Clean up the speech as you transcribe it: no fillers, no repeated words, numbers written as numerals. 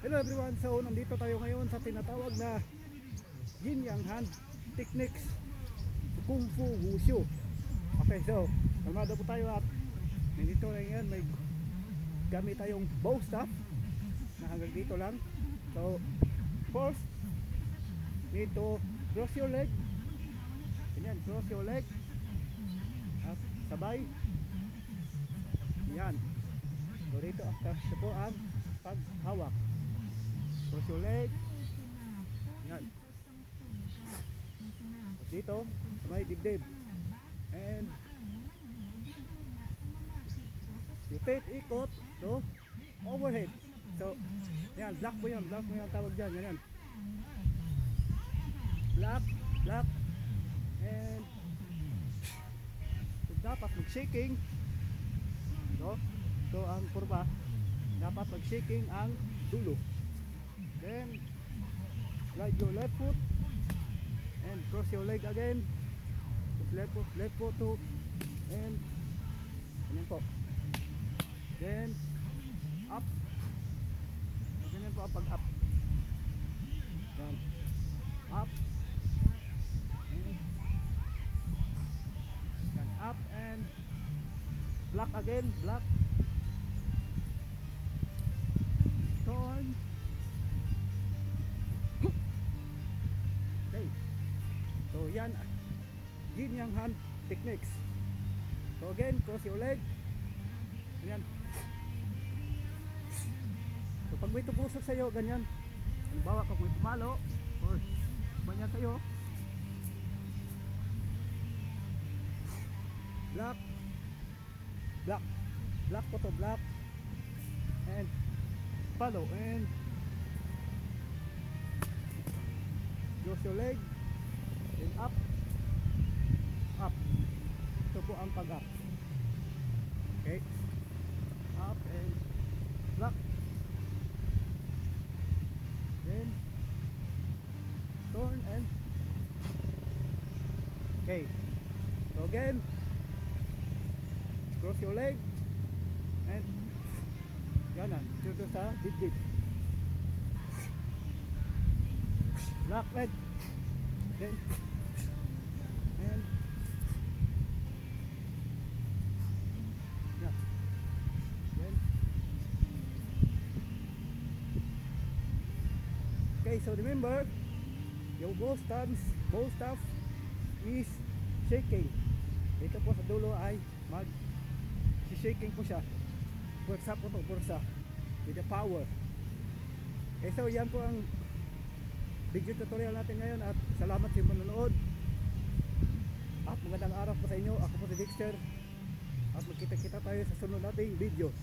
Hello everyone, so nandito tayo ngayon sa tinatawag na Yin Yang Hand Techniques Kung Fu Wushu. Okay, so kalmado po tayo at nandito na ngayon may gamit tayong bow staff na hanggang dito lang. So first, need to cross your leg. Ganyan, cross your leg at sabay yan. So dito after ito po ang paghawak. Cross your leg. Yan. Dito may dibdib. And repeat ikot to overhead. So yan, block mo yan tawag dyan. Ganyan. Block. And dapat mag-shaking. So ang kurba dapat mag-shaking ang dulo. Then slide your left foot and cross your leg again. Left foot too. And ganyan po. Then up. Ganyan po ang pag-up. Yan. Up. Yan. Up and block again. Block. Turn. Okay. So yan, Yin Yang Hand Techniques. So again, cross your leg. Ganyan. So pag may tupusok sa'yo, ganyan. Halimbawa kung may pumalo or ganyan sa'yo, block. Block po to, block. And follow and cross your leg and up. Ito po ang pag-up. Okay, up and block. Then turn and okay. So again, cross your leg and ganan dito sa dibdib. Block leg. Then and yeah. Then okay, so remember yung bow staff is shaking. Dito po sa dulo ay shaking po siya. Pursa po to, pursa with the power. Okay, so yan po ang video tutorial natin ngayon at salamat sa manonood at magandang araw po sa inyo. Ako po si Dexter at magkita-kita tayo sa sunod nating video.